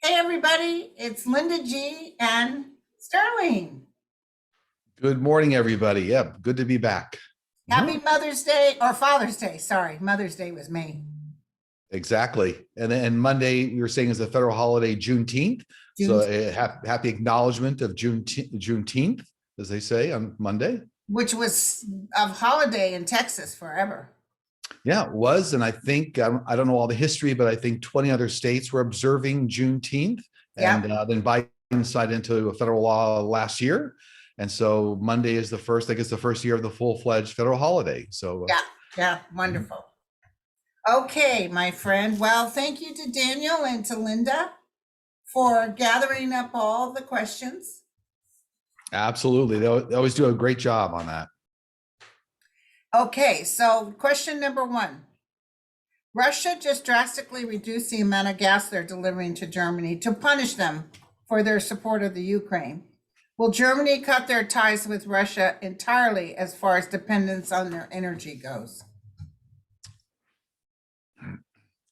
Hey, everybody, it's Linda G and Sterling. Good morning, everybody. Yep, good to be back. Happy Mother's Day or Father's Day. Sorry, Mother's Day was May. Exactly. And then Monday, we were saying is the federal holiday, Juneteenth. So June, happy acknowledgement of Juneteenth, as they say on Monday. which was a holiday in Texas forever. Yeah, it was. And I think, I don't know all the history, but I think 20 other states were observing Juneteenth. And Yep. then Biden signed into a federal law last year. And so Monday is the first, I guess, the first year of the full-fledged federal holiday. So, Yeah, wonderful. Okay, my friend. Well, thank you to Daniel and to Linda for gathering up all the questions. absolutely. They always do a great job on that. Okay, so question number one. Russia just drastically reduced the amount of gas they're delivering to Germany to punish them for their support of the Ukraine. Will Germany cut their ties with Russia entirely as far as dependence on their energy goes?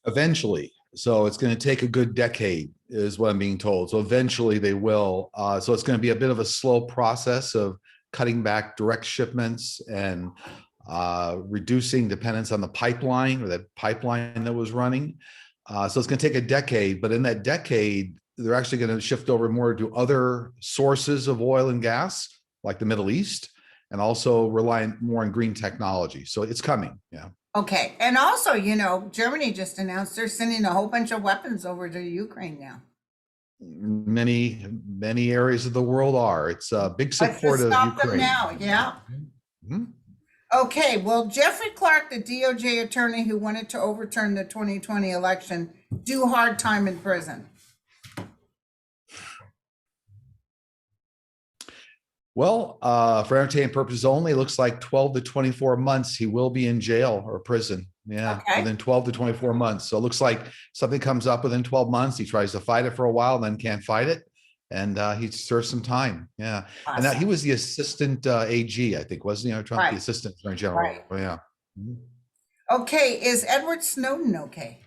Eventually. So it's going to take a good decade, is what I'm being told. So eventually they will. So it's going to be a bit of a slow process of cutting back direct shipments and reducing dependence on the pipeline or that pipeline that was running. So it's going to take a decade, but in that decade, they're actually going to shift over more to other sources of oil and gas, like the Middle East, and also rely more on green technology. So it's coming. Yeah. Okay, and also, Germany just announced they're sending a whole bunch of weapons over to Ukraine now. Many areas of the world are. It's a big support of Stop them Ukraine. now, yeah. Mm-hmm. Okay, well, Jeffrey Clark, the DOJ attorney who wanted to overturn the 2020 election, do hard time in prison. Well, for entertainment purposes only, it looks like 12 to 24 months he will be in jail or prison. Yeah, Okay. within 12 to 24 months. So it looks like something comes up within 12 months. He tries to fight it for a while, then can't fight it. And he serves some time. Yeah. Awesome. And that he was the assistant AG, I think, wasn't he? Trump, Right. the assistant attorney general. Right. Yeah. Okay, is Edward Snowden okay?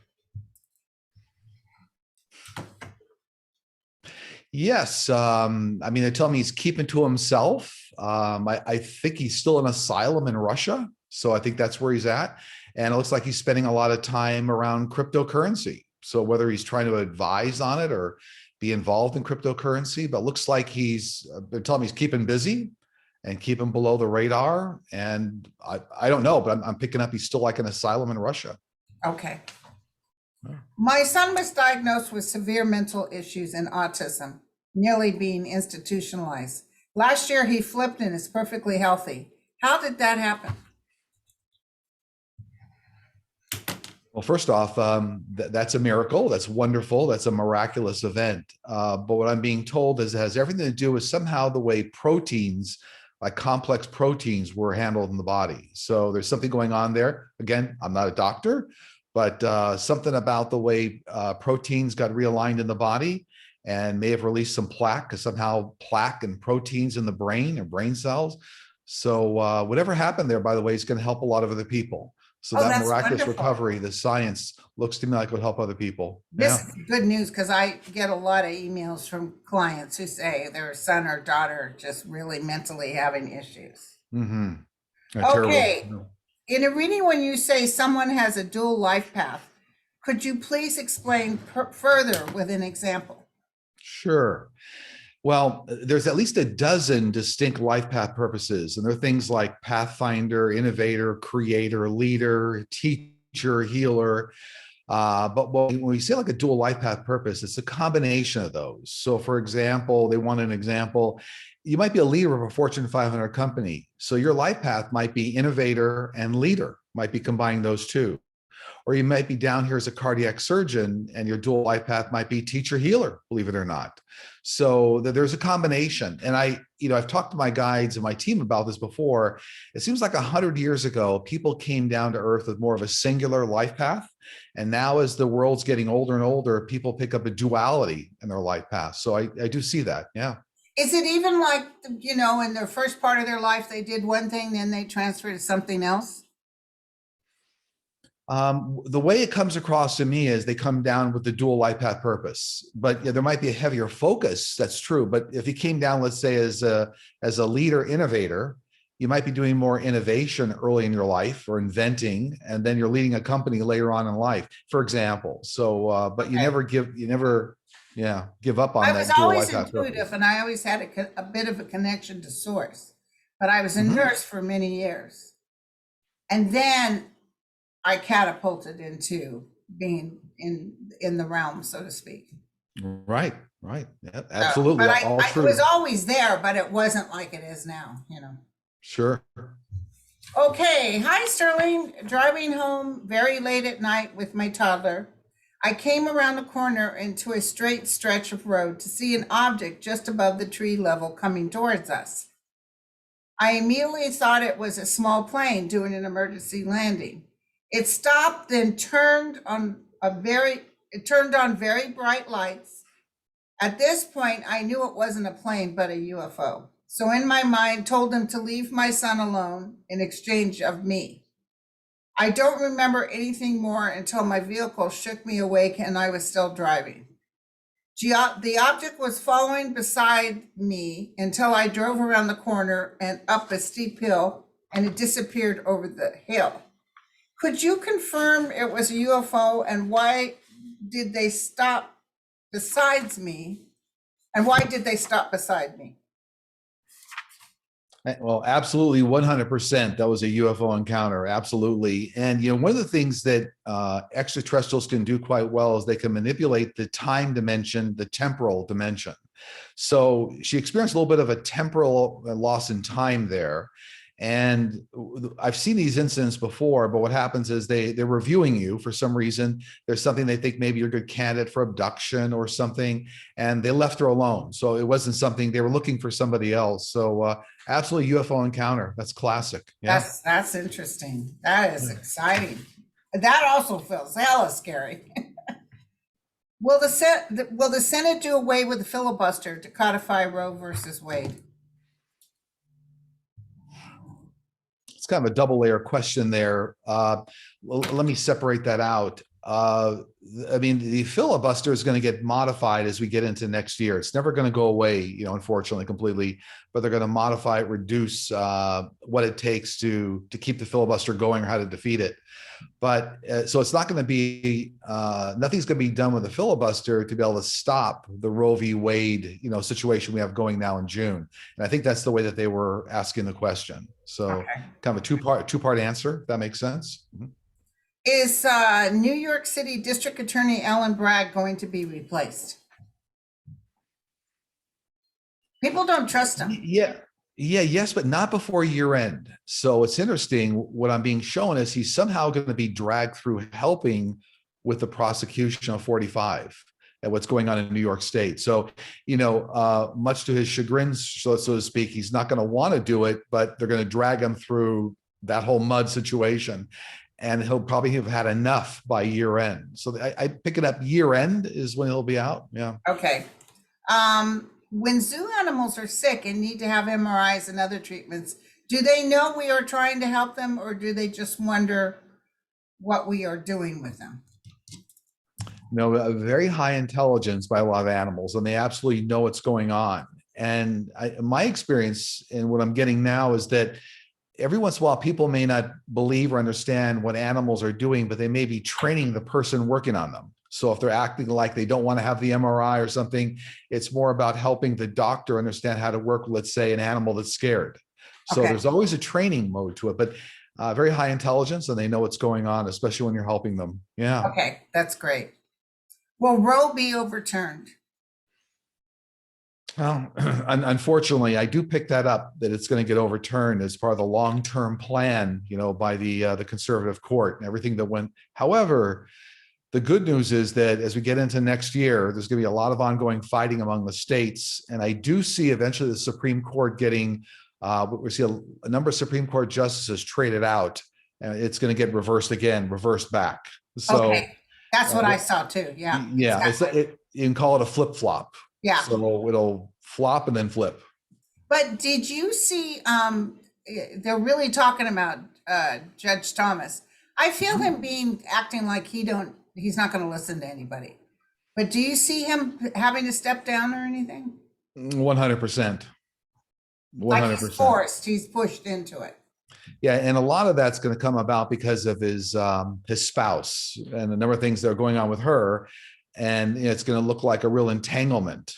Yes. I mean, they tell me he's keeping to himself. I think he's still in asylum in Russia. So I think that's where he's at. And it looks like he's spending a lot of time around cryptocurrency. So whether he's trying to advise on it or be involved in cryptocurrency, but looks like they're telling me he's keeping busy and keeping below the radar. And I don't know, but I'm picking up he's still like an asylum in Russia. Okay. My son was diagnosed with severe mental issues and autism, nearly being institutionalized. Last year, he flipped and is perfectly healthy. How did that happen? Well, first off, that's a miracle. That's wonderful. That's a miraculous event. But what I'm being told is it has everything to do with somehow the way proteins, like complex proteins, were handled in the body. So there's something going on there. Again, I'm not a doctor, but something about the way proteins got realigned in the body and may have released some plaque, because somehow plaque and proteins in the brain or brain cells. So whatever happened there, by the way, is going to help a lot of other people. So that miraculous wonderful recovery, the science looks to me like it would help other people. This is good news, because I get a lot of emails from clients who say their son or daughter just really mentally having issues. Mm-hmm. Okay. Terrible. In a reading, when you say someone has a dual life path, could you please explain further with an example? Sure. Well, there's at least a dozen distinct life path purposes, and they're things like pathfinder, innovator, creator, leader, teacher, healer. But when we say like a dual life path purpose, it's a combination of those. So for example, they want an example. You might be a leader of a Fortune 500 company. So your life path might be innovator and leader, might be combining those two. Or you might be down here as a cardiac surgeon and your dual life path might be teacher healer, believe it or not. So there's a combination. And I've talked to my guides and my team about this before. It seems like 100 years ago, people came down to earth with more of a singular life path. And now as the world's getting older and older, people pick up a duality in their life path. So I do see that. Yeah. Is it even like, in their first part of their life, they did one thing, then they transferred to something else? The way it comes across to me is they come down with the dual life path purpose, but there might be a heavier focus. That's true. But if you came down, let's say as a leader innovator, you might be doing more innovation early in your life or inventing, and then you're leading a company later on in life, for example. So, but you never give up on I was that dual always life path purpose. intuitive and I always had a bit of a connection to source, but I was a Mhm. nurse for many years. And then I catapulted into being in the realm, so to speak. Right, right. Yeah, So, absolutely. but All I was true. always there, but it wasn't like it is now, you know. Sure. Okay, hi Sterling. Driving home very late at night with my toddler. I came around the corner into a straight stretch of road to see an object just above the tree level coming towards us. I immediately thought it was a small plane doing an emergency landing. It stopped, then turned on very bright lights. At this point, I knew it wasn't a plane, but a UFO. So in my mind, told him to leave my son alone in exchange of me. I don't remember anything more until my vehicle shook me awake and I was still driving. The object was following beside me until I drove around the corner and up a steep hill and it disappeared over the hill. Could you confirm it was a UFO and why did they stop besides me? And why did they stop beside me? Well, absolutely, 100%. That was a UFO encounter. Absolutely. And, one of the things that extraterrestrials can do quite well is they can manipulate the time dimension, the temporal dimension. So she experienced a little bit of a temporal loss in time there. And I've seen these incidents before, but what happens is they're reviewing you for some reason. There's something they think maybe you're a good candidate for abduction or something, and they left her alone. So it wasn't something they were looking for somebody else. So absolutely UFO encounter. That's classic. Yeah. That's interesting. That is exciting. That also feels hella scary. Will the Senate do away with the filibuster to codify Roe versus Wade? It's kind of a double layer question there. Well, let me separate that out. I mean, the filibuster is going to get modified as we get into next year. It's never going to go away, unfortunately, completely. But they're going to modify it, reduce what it takes to keep the filibuster going or how to defeat it. But so it's not going to be nothing's going to be done with the filibuster to be able to stop the Roe v. Wade, situation we have going now in June. And I think that's the way that they were asking the question. So Okay. kind of a two-part answer. If that makes sense. Mm-hmm. Is New York City District Attorney Alan Bragg going to be replaced? People don't trust him. Yeah. Yes, but not before year end. So it's interesting. What I'm being shown is he's somehow going to be dragged through helping with the prosecution of 45 and what's going on in New York State. So, much to his chagrin, so to speak, he's not going to want to do it, but they're going to drag him through that whole mud situation. And he'll probably have had enough by year end. So I pick it up year end is when he'll be out. Yeah. Okay. When zoo animals are sick and need to have MRIs and other treatments, do they know we are trying to help them or do they just wonder what we are doing with them? A very high intelligence by a lot of animals, and they absolutely know what's going on. And my experience and what I'm getting now is that every once in a while, people may not believe or understand what animals are doing, but they may be training the person working on them. So if they're acting like they don't want to have the MRI or something, it's more about helping the doctor understand how to work, let's say, an animal that's scared. So Okay. there's always a training mode to it, but very high intelligence, and they know what's going on, especially when you're helping them. Yeah. Okay, that's great. Will Roe be overturned? Well, unfortunately, I do pick that up, that it's going to get overturned as part of the long-term plan, by the conservative court and everything that went. However, the good news is that as we get into next year, there's going to be a lot of ongoing fighting among the states. And I do see eventually the Supreme Court getting, we see a number of Supreme Court justices traded out, and it's going to get reversed back. So Okay, that's what I saw too. Yeah. yeah, Exactly. you can call it a flip flop. Yeah. So it'll flop and then flip. But did you see, they're really talking about Judge Thomas. I feel him acting like he's not going to listen to anybody. But do you see him having to step down or anything? 100%. Like he's 100%. forced, he's pushed into it. Yeah, and a lot of that's going to come about because of his spouse and a number of things that are going on with her, and it's going to look like a real entanglement.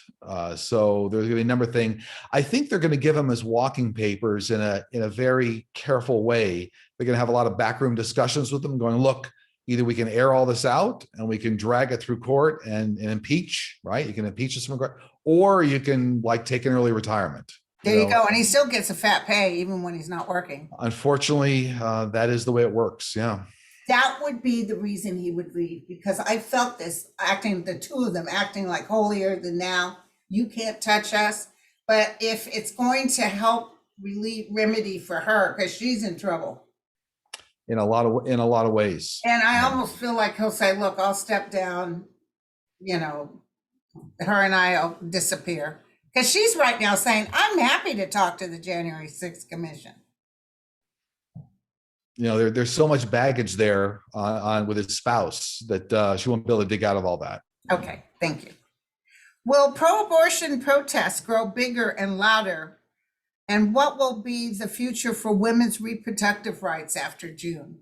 So there's going to be a number of things. I think they're going to give him his walking papers in a very careful way. They're going to have a lot of backroom discussions with him, going, look, either we can air all this out and we can drag it through court and impeach, right? You can impeach us from court, or you can like take an early retirement. There you go. And he still gets a fat pay even when he's not working. Unfortunately, that is the way it works. Yeah. That would be the reason he would leave, because I felt this the two of them acting like holier than thou. You can't touch us. But if it's going to help remedy for her, because she's in trouble. In a lot of ways. And I almost feel like he'll say, look, I'll step down, her and I'll disappear. Because she's right now saying, I'm happy to talk to the January 6th commission. There's so much baggage there on with his spouse that she won't be able to dig out of all that. Okay, thank you. Will pro-abortion protests grow bigger and louder? And what will be the future for women's reproductive rights after June?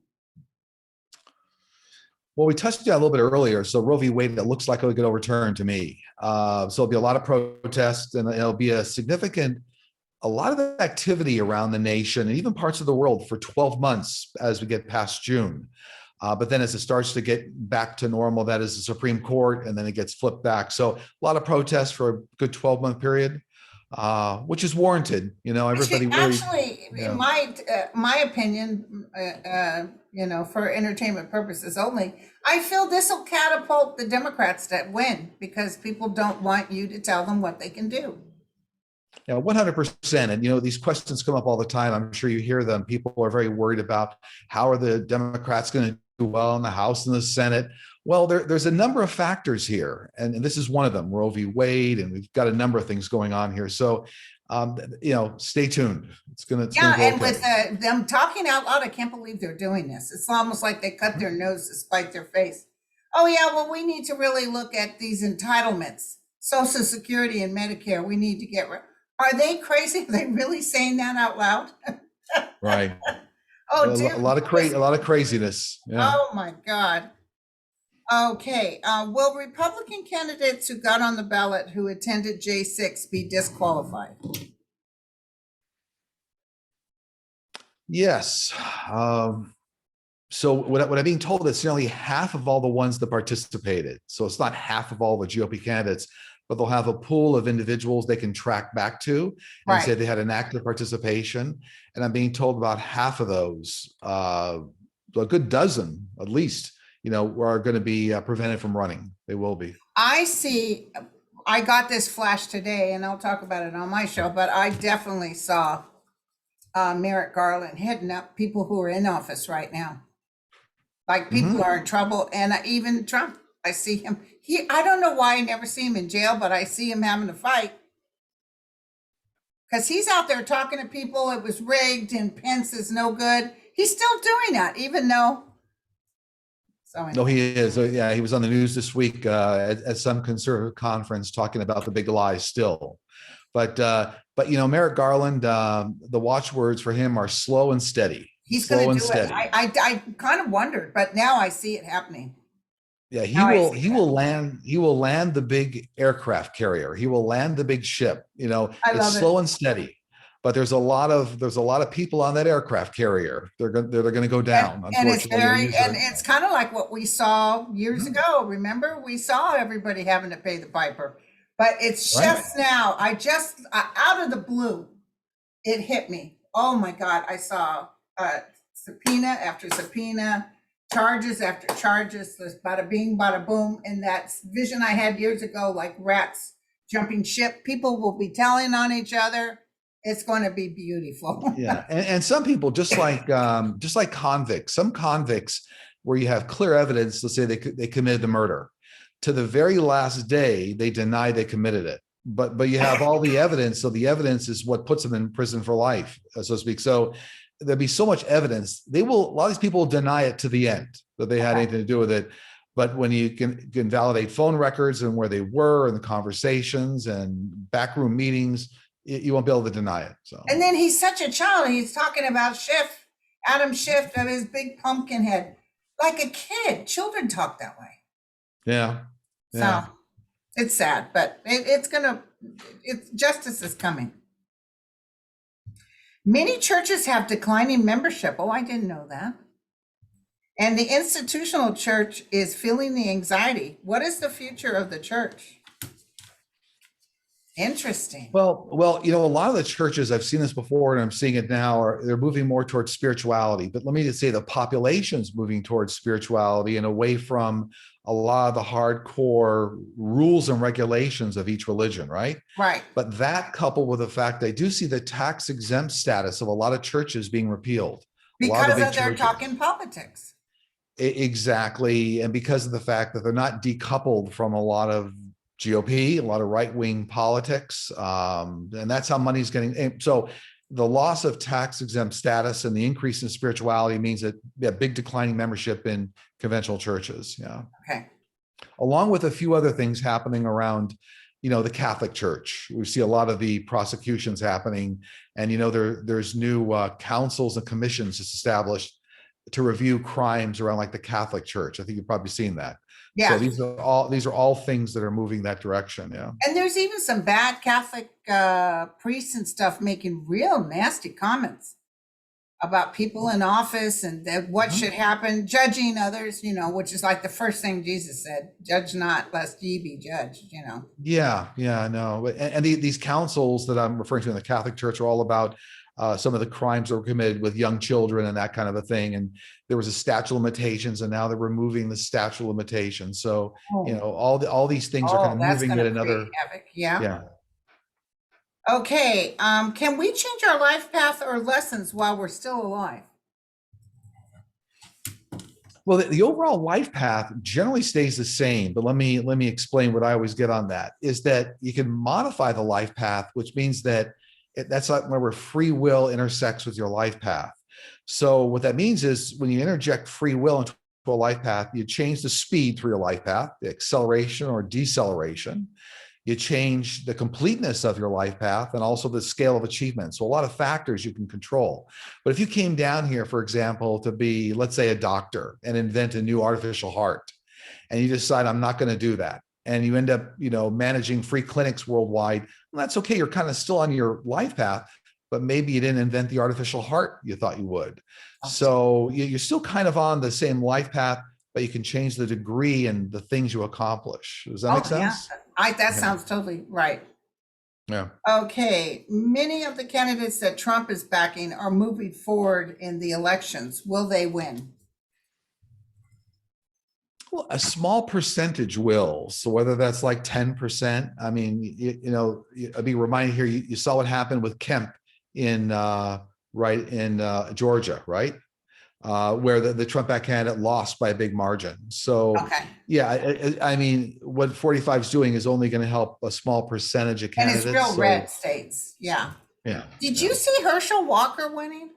Well, we touched on it a little bit earlier. So Roe v. Wade, it looks like it'll get overturned to me. So there'll be a lot of protests, and it'll be a lot of activity around the nation and even parts of the world for 12 months as we get past June. But then as it starts to get back to normal, that is the Supreme Court, and then it gets flipped back. So a lot of protests for a good 12-month period, which is warranted. Everybody really. Actually, in my opinion, for entertainment purposes only, I feel this will catapult the Democrats that win, because people don't want you to tell them what they can do. Yeah, 100%. And, these questions come up all the time. I'm sure you hear them. People are very worried about how are the Democrats going to do well in the House and the Senate. Well, there's a number of factors here, and this is one of them, Roe v. Wade, and we've got a number of things going on here. So, stay tuned. It's going to and okay. With them talking out loud, I can't believe they're doing this. It's almost like they cut their nose to spite their face. Oh yeah, well, we need to really look at these entitlements, Social Security and Medicare. We need to get rid. Are they crazy? Are they really saying that out loud? Right. Oh, a lot of craziness. Yeah. Oh my God. Okay. Will Republican candidates who got on the ballot who attended J6 be disqualified? Yes. So what I'm being told is nearly half of all the ones that participated. So it's not half of all the GOP candidates, but they'll have a pool of individuals they can track back to and say they had an active participation. And I'm being told about half of those, a good dozen at least, are going to be prevented from running. They will be. I got this flash today, and I'll talk about it on my show, but I definitely saw Merrick Garland hitting up people who are in office right now. Like people are in trouble, and even Trump. I see him. I don't know why I never see him in jail, but I see him having a fight. Because he's out there talking to people. It was rigged and Pence is no good. He's still doing that, even though. No, he is. Yeah, he was on the news this week at some conservative conference talking about the big lie still. But Merrick Garland, the watchwords for him are slow and steady. He's going to do it. I kind of wondered, but now I see it happening. Yeah, he will land the big aircraft carrier. He will land the big ship. It's slow and steady, but there's a lot of people on that aircraft carrier. They're going to go down. And it's kind of like what we saw years ago. Remember, we saw everybody having to pay the piper, but it's just now. Out of the blue, it hit me. Oh my God! I saw subpoena after subpoena. Charges after charges, this bada bing, bada boom. And that vision I had years ago, like rats jumping ship, people will be telling on each other. It's going to be beautiful. Yeah. And some people, just like convicts, some convicts where you have clear evidence, let's say they committed the murder. To the very last day, they deny they committed it. But you have all the evidence. So the evidence is what puts them in prison for life, so to speak. So there'll be so much evidence. A lot of these people will deny it to the end that they had anything to do with it. But when you can validate phone records and where they were and the conversations and backroom meetings, you won't be able to deny it. So. And then he's such a child. He's talking about Adam Schiff and his big pumpkin head, like a kid. Children talk that way. Yeah. So it's sad, but justice is coming. Many churches have declining membership. Oh, I didn't know that. And the institutional church is feeling the anxiety. What is the future of the church? Interesting. Well, a lot of the churches, I've seen this before and I'm seeing it now, they're moving more towards spirituality. But let me just say the population's moving towards spirituality and away from a lot of the hardcore rules and regulations of each religion, right? Right. But that coupled with the fact I do see the tax exempt status of a lot of churches being repealed. Because they're talking politics. Exactly. And because of the fact that they're not decoupled from a lot of GOP, a lot of right-wing politics, and that's how money's getting. So the loss of tax exempt status and the increase in spirituality means that big declining membership in conventional churches. Yeah. Okay. Along with a few other things happening around, the Catholic Church. We see a lot of the prosecutions happening, and there's new councils and commissions just established to review crimes around like the Catholic Church. I think you've probably seen that. Yeah. So these are all things that are moving that direction. Yeah. And there's even some bad Catholic priests and stuff making real nasty comments about people in office and what should happen, judging others, which is like the first thing Jesus said, judge not lest ye be judged, Yeah, no. And these councils that I'm referring to in the Catholic Church are all about some of the crimes that were committed with young children and that kind of a thing. And there was a statute of limitations, and now they're removing the statute of limitations. So, all these things are kind of moving at another. Havoc. Yeah. Okay. Can we change our life path or lessons while we're still alive? Well, the overall life path generally stays the same, but let me explain what I always get on that is that you can modify the life path, which means that that's like where free will intersects with your life path. So what that means is when you interject free will into a life path, you change the speed through your life path, the acceleration or deceleration. You change the completeness of your life path and also the scale of achievement. So a lot of factors you can control. But if you came down here, for example, to be, let's say, a doctor and invent a new artificial heart, and you decide, I'm not going to do that, and you end up, managing free clinics worldwide, well, that's okay. You're kind of still on your life path, but maybe you didn't invent the artificial heart you thought you would. So you're still kind of on the same life path, but you can change the degree and the things you accomplish. Does that make sense? Yeah. That sounds totally right. Yeah. Okay. Many of the candidates that Trump is backing are moving forward in the elections. Will they win? Well, a small percentage will. So whether that's like 10%, I mean, I'll be reminded here, you saw what happened with Kemp in Georgia, right? Where the Trump back candidate lost by a big margin. So, I mean, what 45 is doing is only going to help a small percentage of candidates. And it's real red states. Yeah. Yeah. Did you see Herschel Walker winning?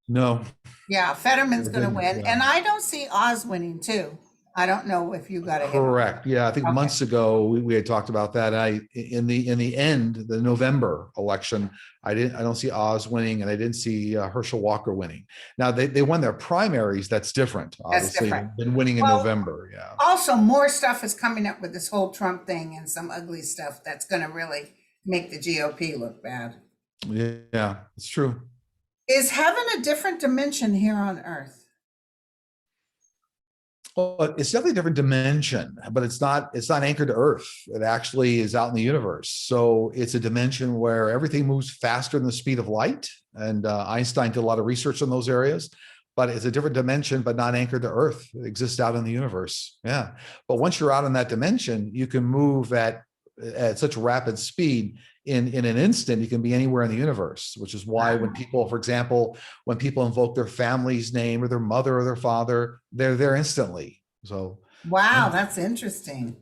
No. Yeah, Fetterman's going to win. Yeah. And I don't see Oz winning too. I don't know if you got it. Correct. Yeah, I think months ago we had talked about that. In the end, the November election, I don't see Oz winning, and I didn't see Herschel Walker winning. Now they won their primaries. That's different. Obviously, they've been winning in November. Yeah. Also, more stuff is coming up with this whole Trump thing and some ugly stuff that's going to really make the GOP look bad. Yeah, it's true. Is heaven a different dimension here on earth? Well, it's definitely a different dimension, but it's not anchored to earth. It actually is out in the universe. So it's a dimension where everything moves faster than the speed of light. And Einstein did a lot of research on those areas, but it's a different dimension, but not anchored to earth. It exists out in the universe. Yeah. But once you're out in that dimension, you can move at such rapid speed. In an instant, you can be anywhere in the universe, which is why when people, for example, when people invoke their family's name or their mother or their father, they're there instantly. So, wow, that's interesting.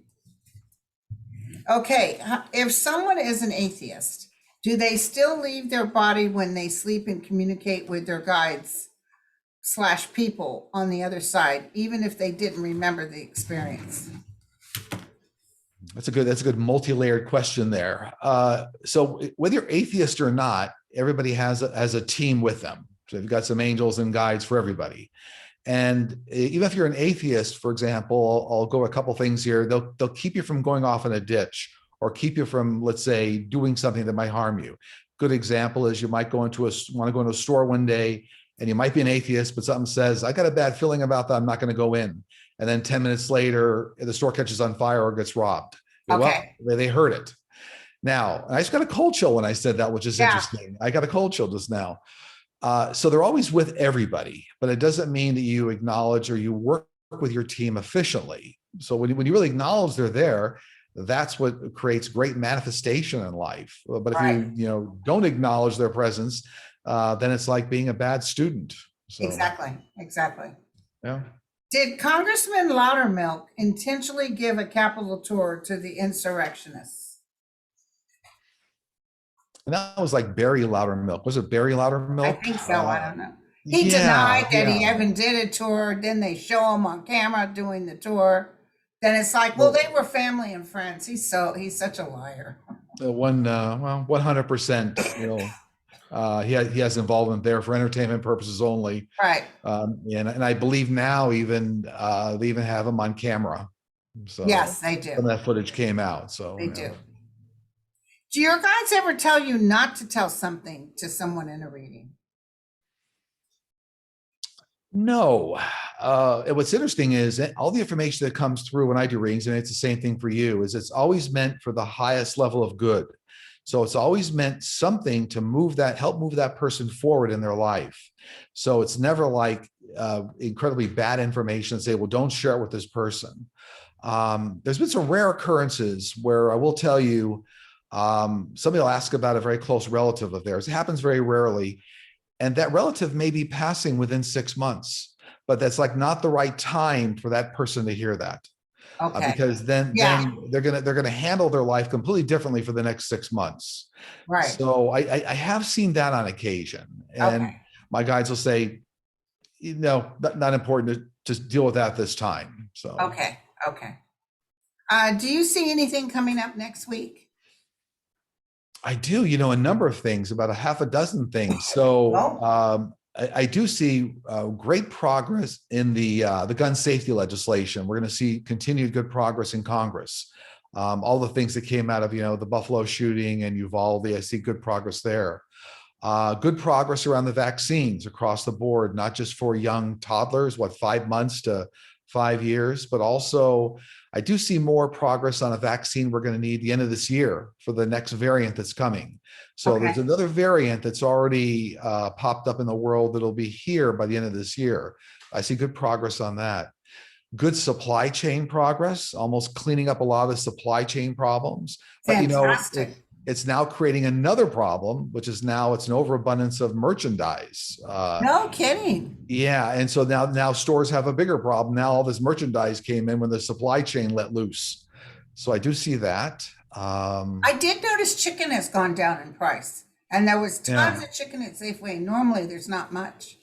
Okay, if someone is an atheist, Do they still leave their body when they sleep and communicate with their guides / people on the other side, even if they didn't remember the experience? That's a good multi-layered question there. So whether you're atheist or not, everybody has a team with them. So you've got some angels and guides for everybody. And even if you're an atheist, for example, I'll go a couple things here. They'll keep you from going off in a ditch, or keep you from, let's say, doing something that might harm you. Good example is you might want to go into a store one day, and you might be an atheist, but something says, I got a bad feeling about that, I'm not going to go in. And then 10 minutes later, the store catches on fire or gets robbed. Okay. Well, they heard it. Now, I just got a cold chill when I said that, which is interesting. I got a cold chill just now. So they're always with everybody, but it doesn't mean that you acknowledge or you work with your team efficiently. So when you really acknowledge they're there, that's what creates great manifestation in life. But if you don't acknowledge their presence, then it's like being a bad student. So, Exactly. yeah. Did Congressman Loudermilk intentionally give a Capitol tour to the insurrectionists? And that was like Barry Loudermilk. Was it Barry Loudermilk? I think so. I don't know. He denied that he even did a tour. Then they show him on camera doing the tour. Then it's like, well, they were family and friends. He's such a liar. 100%. He has involvement there for entertainment purposes only. Right. And I believe now they even have him on camera. So yes, they do. Some of that footage came out. So they do. Do your guides ever tell you not to tell something to someone in a reading? No. And what's interesting is that all the information that comes through when I do readings, and it's the same thing for you, is it's always meant for the highest level of good. So it's always meant something to help move that person forward in their life. So it's never like incredibly bad information and say, well, don't share it with this person. There's been some rare occurrences where I will tell you, somebody will ask about a very close relative of theirs. It happens very rarely. And that relative may be passing within 6 months, but that's like not the right time for that person to hear that. Okay. Because then they're gonna handle their life completely differently for the next 6 months. Right. So I have seen that on occasion, and my guides will say, not important to just deal with that this time. So okay. Do you see anything coming up next week? I do, a number of things, about a half a dozen things. So I do see great progress in the gun safety legislation. We're going to see continued good progress in Congress. All the things that came out of the Buffalo shooting and Uvalde, I see good progress there. Good progress around the vaccines across the board, not just for young toddlers, 5 months to 5 years, but also I do see more progress on a vaccine we're going to need the end of this year for the next variant that's coming. So there's another variant that's already popped up in the world that'll be here by the end of this year. I see good progress on that. Good supply chain progress, almost cleaning up a lot of supply chain problems. But Fantastic. it's now creating another problem, which is now it's an overabundance of merchandise. No kidding. Yeah, and so now stores have a bigger problem. Now all this merchandise came in when the supply chain let loose. So I do see that. I did notice chicken has gone down in price, and there was tons of chicken at Safeway. Normally, there's not much.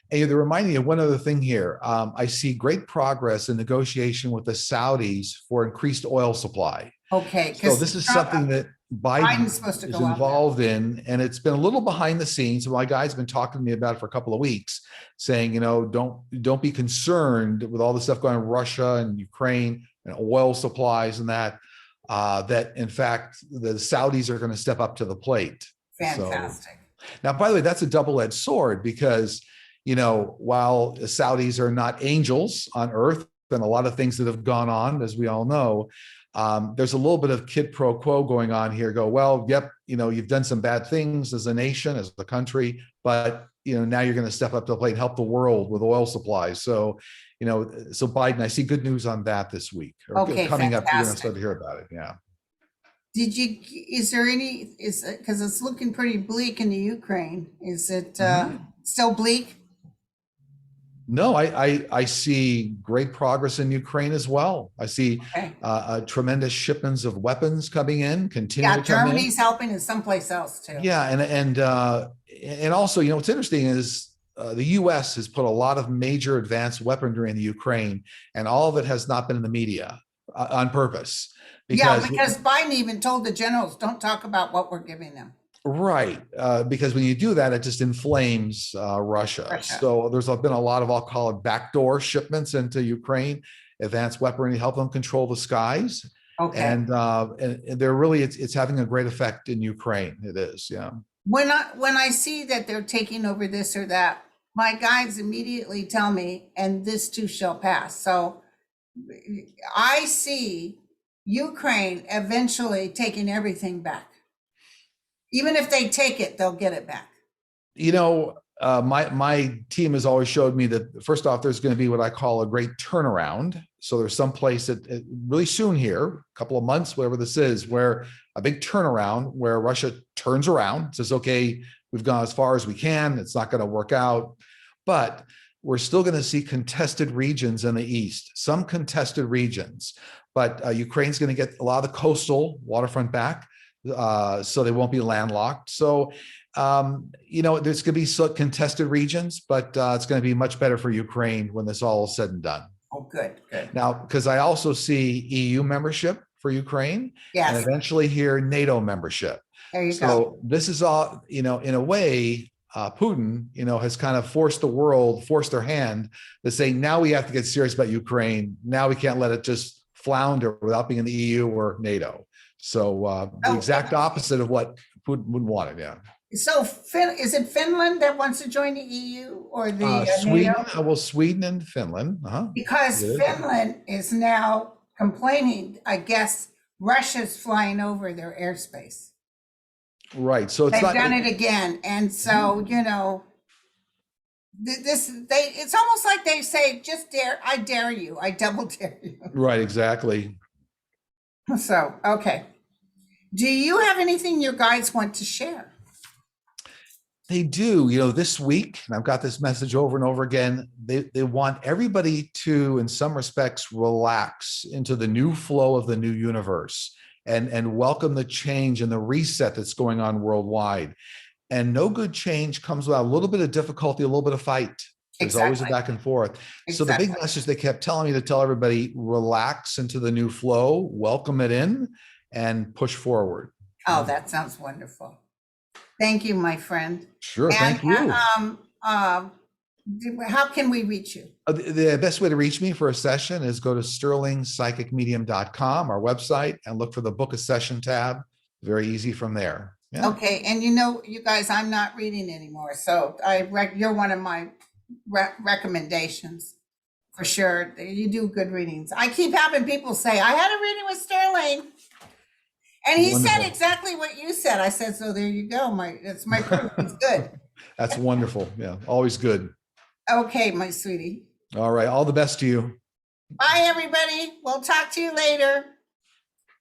Hey, they're reminding me of one other thing here. I see great progress in negotiation with the Saudis for increased oil supply. Okay, so this is something that Biden supposed to is go involved in, and it's been a little behind the scenes. So my guy's been talking to me about it for a couple of weeks, saying, don't be concerned with all the stuff going on in Russia and Ukraine and oil supplies and that in fact the Saudis are going to step up to the plate. Fantastic. So, now, by the way, that's a double-edged sword because while the Saudis are not angels on earth, and a lot of things that have gone on, as we all know, there's a little bit of quid pro quo going on here. You've done some bad things as a nation, as a country, but now you're going to step up to the plate and help the world with oil supplies. So, so Biden, I see good news on that this week. Coming up, you're going to start to hear about it. Yeah. Because it's looking pretty bleak in the Ukraine. Is it still bleak? No, I see great progress in Ukraine as well. I see Okay. tremendous shipments of weapons coming in, continue Yeah, to come in. Germany's helping and someplace else too. Yeah, and also, what's interesting is the U.S. has put a lot of major advanced weaponry in the Ukraine, and all of it has not been in the media on purpose. Yeah, because Biden even told the generals, don't talk about what we're giving them. Right, because when you do that, it just inflames Russia. So there's been a lot of, I'll call it, backdoor shipments into Ukraine, advanced weaponry to help them control the skies. Okay. And they're really, it's having a great effect in Ukraine. It is, yeah. When I see that they're taking over this or that, my guides immediately tell me, and this too shall pass. So I see Ukraine eventually taking everything back. Even if they take it, they'll get it back. My team has always showed me that, first off, there's going to be what I call a great turnaround. So there's some place that really soon here, a couple of months, whatever this is, where a big turnaround where Russia turns around, says, okay, we've gone as far as we can. It's not going to work out. But we're still going to see contested regions in the east, some contested regions. But Ukraine's going to get a lot of the coastal waterfront back. So they won't be landlocked. So, there's going to be some contested regions, but it's going to be much better for Ukraine when this all is said and done. Oh, good. Now, because I also see EU membership for Ukraine, yes, and eventually here NATO membership. There you go. So this is all, in a way, Putin, has kind of forced their hand to say, now we have to get serious about Ukraine. Now we can't let it just flounder without being in the EU or NATO. So the exact opposite of what Putin would want. Yeah. So is it Finland that wants to join the EU or the Sweden? NATO? Well, Sweden and Finland. Because Finland is now complaining, I guess, Russia's flying over their airspace. Right. So they've done it again. And so, it's almost like they say, I dare you, I double dare you. Right, exactly. So, okay. Do you have anything your guides want to share? They do. This week, and I've got this message over and over again, they want everybody to, in some respects, relax into the new flow of the new universe and welcome the change and the reset that's going on worldwide. And no good change comes without a little bit of difficulty, a little bit of fight. There's always a back and forth. So the big message they kept telling me to tell everybody, relax into the new flow, welcome it in, and push forward. Oh, that sounds wonderful. Thank you, my friend. Sure, thank you. How can we reach you? The best way to reach me for a session is go to sterlingpsychicmedium.com, our website, and look for the book a session tab. Very easy from there. Yeah. Okay, and you guys, I'm not reading anymore, so you're one of my recommendations for sure. You do good readings. I keep having people say, I had a reading with Sterling, and he said exactly what you said. I said, so there you go. It's my proof. It's good. That's wonderful. Yeah, always good. Okay, my sweetie. All right. All the best to you. Bye, everybody. We'll talk to you later.